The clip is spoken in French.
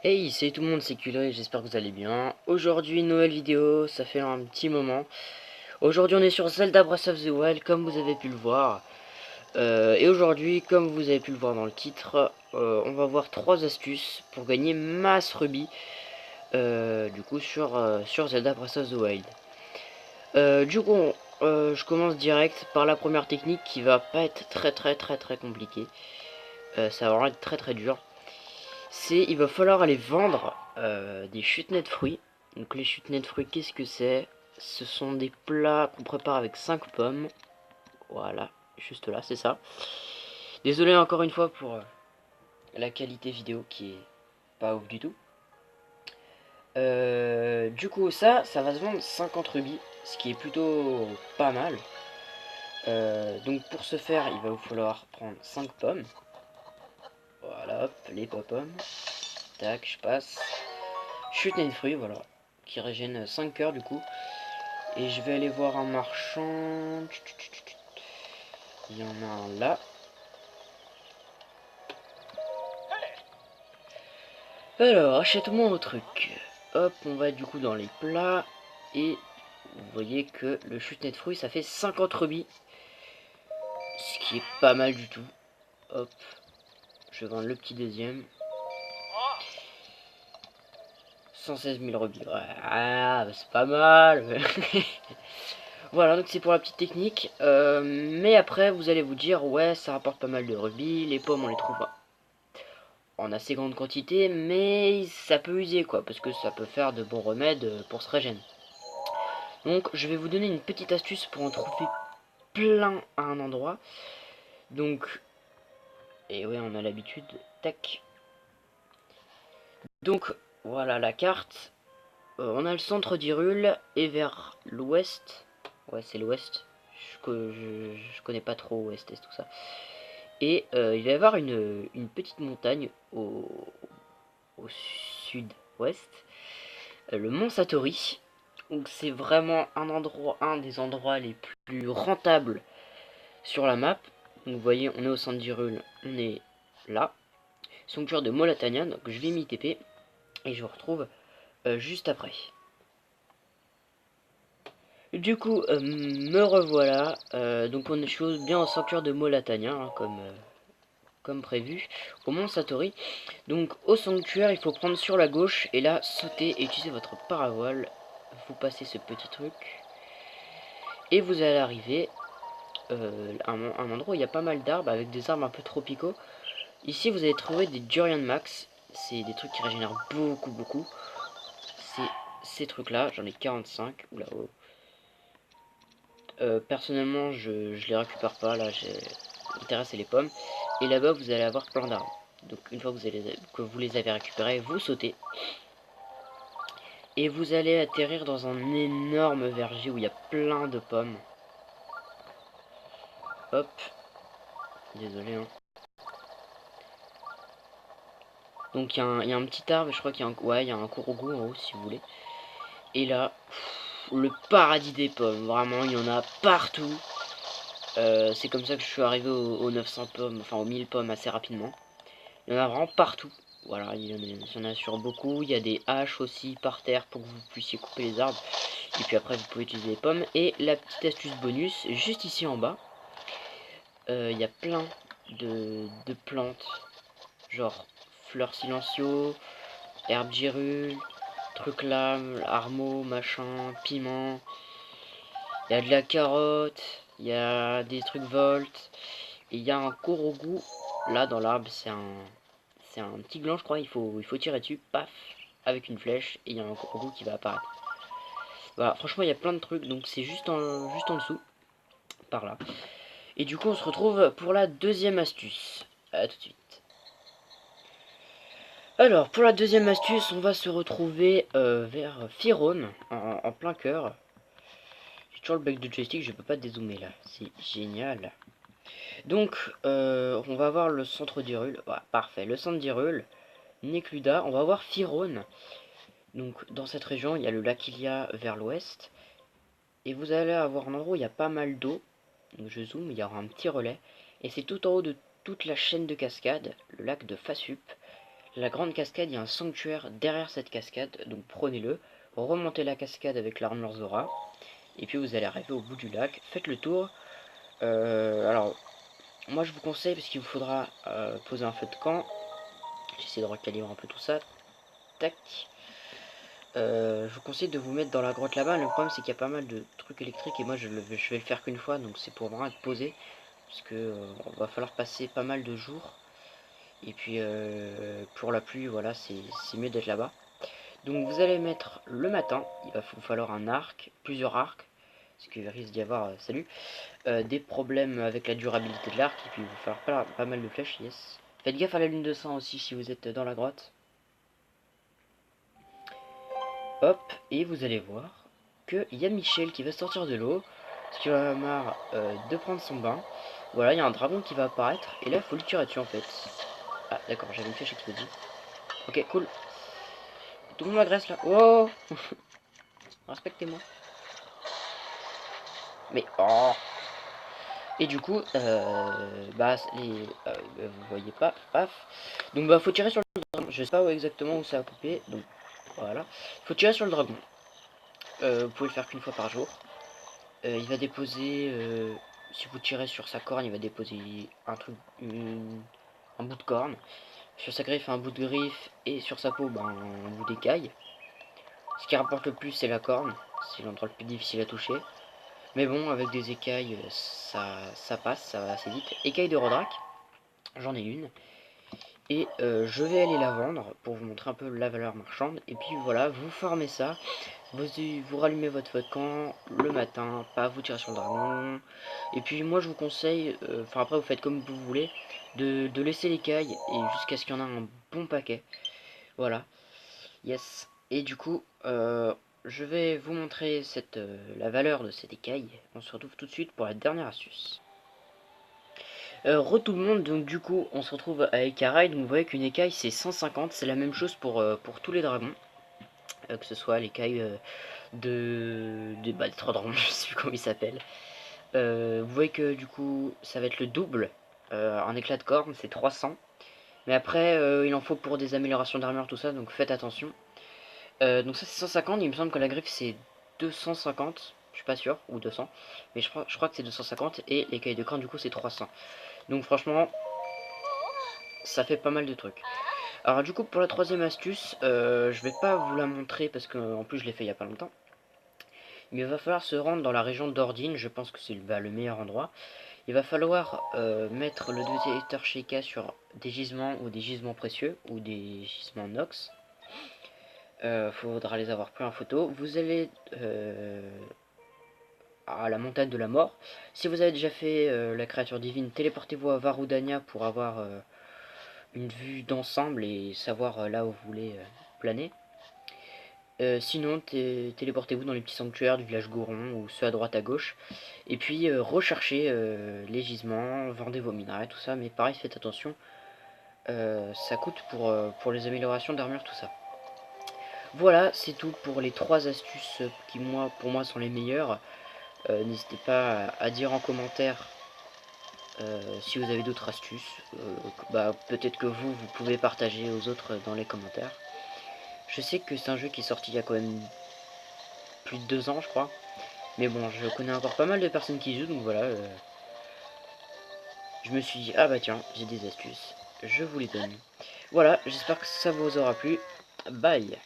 Hey, salut tout le monde, c'est Culé, j'espère que vous allez bien. Aujourd'hui, nouvelle vidéo, ça fait un petit moment. Aujourd'hui, on est sur Zelda Breath of the Wild, comme vous avez pu le voir. Et aujourd'hui, comme vous avez pu le voir dans le titre, on va voir 3 astuces pour gagner masse rubis, du coup, sur Zelda Breath of the Wild. Je commence direct par la première technique qui va pas être très compliquée. Ça va vraiment être très dur. Il va falloir aller vendre des chutneys de fruits. Donc les chutneys de fruits, qu'est-ce que c'est? Ce sont des plats qu'on prépare avec 5 pommes. Voilà, juste là, c'est ça. Désolé encore une fois pour la qualité vidéo qui est pas ouf du tout. Du coup, ça va se vendre 50 rubis, ce qui est plutôt pas mal. Donc pour ce faire, il va vous falloir prendre 5 pommes. Voilà, hop, les pommes. Tac, je passe. Chutney de fruits, voilà, qui régène 5 cœurs du coup. Et je vais aller voir un marchand. Il y en a un là. Alors, achète-moi un truc. Hop, on va du coup dans les plats. Et vous voyez que le chutney de fruits, ça fait 50 rubis. Ce qui est pas mal du tout. Hop, je vais vendre le petit deuxième. 116 000 rubis. Ouais, ah, c'est pas mal. Voilà, donc c'est pour la petite technique. Mais après, vous allez vous dire, ouais, ça rapporte pas mal de rubis. Les pommes, on les trouve en assez grande quantité, mais ça peut user, quoi, parce que ça peut faire de bons remèdes pour se régénérer. Donc, je vais vous donner une petite astuce pour en trouver plein à un endroit. Donc, et ouais, on a l'habitude. Tac. Donc, voilà la carte. On a le centre d'Hyrule et vers l'ouest. Ouais, c'est l'ouest. Je connais pas trop ouest est tout ça. Et il va y avoir une petite montagne au sud-ouest. Le mont Satori. Donc c'est vraiment un des endroits les plus rentables sur la map. Donc vous voyez, on est au centre d'Hyrule, on est là. Sanctuaire de Molatania, donc je vais m'y TP et je vous retrouve juste après. Du coup, me revoilà. Donc je suis bien au sanctuaire de Molatania, hein, comme prévu, au mont Satori. Donc au sanctuaire, il faut prendre sur la gauche et là sauter et utiliser votre paravoile. Vous passez ce petit truc et vous allez arriver à un endroit où il y a pas mal d'arbres avec des arbres un peu tropicaux. Ici vous allez trouver des Durian Max, c'est des trucs qui régénèrent beaucoup. C'est ces trucs là, j'en ai 45, oula oh. Personnellement je les récupère pas, là l'intérêt c'est les pommes. Et là-bas vous allez avoir plein d'arbres. Donc une fois que vous les avez récupérés, vous sautez. Et vous allez atterrir dans un énorme verger où il y a plein de pommes. Hop. Désolé hein. Donc il y a un petit arbre, je crois qu'il y a un, ouais, il y a un Korogu en haut si vous voulez. Et là, le paradis des pommes, vraiment il y en a partout. C'est comme ça que je suis arrivé aux 900 pommes, enfin aux 1000 pommes assez rapidement. Il y en a vraiment partout. Voilà, il y en a sur beaucoup. Il y a des haches aussi par terre pour que vous puissiez couper les arbres. Et puis après vous pouvez utiliser les pommes. Et la petite astuce bonus, juste ici en bas, il y a plein de plantes. Genre fleurs silencio, herbe girule, truc là, armeau, machin, piment. Il y a de la carotte, il y a des trucs volt. Et il y a un Korogu là dans l'arbre, c'est un petit gland je crois, il faut tirer dessus, paf, avec une flèche, et il y a un Korogu qui va apparaître. Voilà, franchement il y a plein de trucs, donc c'est juste en dessous, par là. Et du coup on se retrouve pour la deuxième astuce. A tout de suite. Alors pour la deuxième astuce, on va se retrouver vers Firone, en plein cœur. J'ai toujours le bec de joystick, je peux pas dézoomer là, c'est génial. Donc on va voir le centre d'Hyrule, voilà, parfait, le centre d'Hyrule, Necluda, on va voir Firone. Donc dans cette région, il y a le lac Ilia vers l'ouest. Et vous allez avoir un endroit où il y a pas mal d'eau. Donc je zoome, il y aura un petit relais. Et c'est tout en haut de toute la chaîne de cascades, le lac de Fasup. La grande cascade, il y a un sanctuaire derrière cette cascade, donc prenez-le, remontez la cascade avec l'armure Zora, et puis vous allez arriver au bout du lac, faites le tour. Alors, moi je vous conseille, parce qu'il vous faudra poser un feu de camp, j'essaie de recalibrer un peu tout ça, tac. Je vous conseille de vous mettre dans la grotte là-bas. Le problème c'est qu'il y a pas mal de trucs électriques et moi je vais le faire qu'une fois, donc c'est pour vraiment être posé, parce que on va falloir passer pas mal de jours. Et puis pour la pluie, voilà, c'est mieux d'être là-bas. Donc vous allez mettre le matin, il va vous falloir un arc, plusieurs arcs, parce qu'il risque d'y avoir, salut, des problèmes avec la durabilité de l'arc, et puis il va vous falloir pas mal de flèches, yes. Faites gaffe à la lune de sang aussi si vous êtes dans la grotte. Hop, et vous allez voir qu'il y a Michel qui va sortir de l'eau, parce qu'il en a marre de prendre son bain. Voilà, il y a un dragon qui va apparaître, et là il faut le tirer dessus en fait. Ah d'accord, j'avais une flèche explosive. Ok, cool. Tout le monde m'agresse là. Oh respectez-moi. Mais oh. Et du coup, bah vous voyez pas, paf. Donc bah faut tirer sur le dragon. Je sais pas exactement où ça a coupé, donc voilà. Faut tirer sur le dragon. Vous pouvez le faire qu'une fois par jour. Il va déposer, si vous tirez sur sa corne, il va déposer un truc, un bout de corne. Sur sa griffe, un bout de griffe, et sur sa peau, ben, un bout d'écaille. Ce qui rapporte le plus, c'est la corne. C'est l'endroit le plus difficile à toucher. Mais bon, avec des écailles, ça passe, ça va assez vite. Écaille de Rodrac, j'en ai une. Et je vais aller la vendre pour vous montrer un peu la valeur marchande. Et puis voilà, vous formez ça. Vous rallumez votre feu de camp le matin, pas vous tirez sur le dragon. Et puis moi je vous conseille, enfin après vous faites comme vous voulez, de laisser l'écaille et jusqu'à ce qu'il y en a un bon paquet. Voilà, yes. Et du coup, je vais vous montrer la valeur de cette écaille. On se retrouve tout de suite pour la dernière astuce. Tout le monde, donc du coup on se retrouve avec Arai. Donc vous voyez qu'une écaille c'est 150, c'est la même chose pour tous les dragons. Que ce soit l'écaille des trois dragons, je sais plus comment il s'appelle. Vous voyez que du coup ça va être le double. Un éclat de corne c'est 300. Mais après il en faut pour des améliorations d'armure tout ça, donc faites attention. Donc ça c'est 150, il me semble que la griffe c'est 250, je suis pas sûr, ou 200. Mais je crois que c'est 250 et l'écaille de corne du coup c'est 300. Donc franchement ça fait pas mal de trucs. Alors du coup pour la troisième astuce, je vais pas vous la montrer parce que en plus je l'ai fait il y a pas longtemps. Mais il va falloir se rendre dans la région d'Ordine, je pense que c'est le meilleur endroit. Il va falloir mettre le détecteur Sheikah sur des gisements ou des gisements précieux ou des gisements Nox. Faudra les avoir pris en photo. Vous allez à la montagne de la mort. Si vous avez déjà fait la créature divine, téléportez-vous à Varudania pour avoir une vue d'ensemble et savoir là où vous voulez planer. Sinon, téléportez-vous dans les petits sanctuaires du village Goron ou ceux à droite à gauche. Et puis recherchez les gisements, vendez vos minerais, tout ça. Mais pareil, faites attention, ça coûte pour les améliorations d'armure, tout ça. Voilà, c'est tout pour les 3 astuces qui pour moi sont les meilleures. N'hésitez pas à dire en commentaire si vous avez d'autres astuces. Peut-être que vous pouvez partager aux autres dans les commentaires. Je sais que c'est un jeu qui est sorti il y a quand même plus de 2 ans, je crois. Mais bon, je connais encore pas mal de personnes qui jouent, donc voilà. Je me suis dit, ah bah tiens, j'ai des astuces. Je vous les donne. Voilà, j'espère que ça vous aura plu. Bye.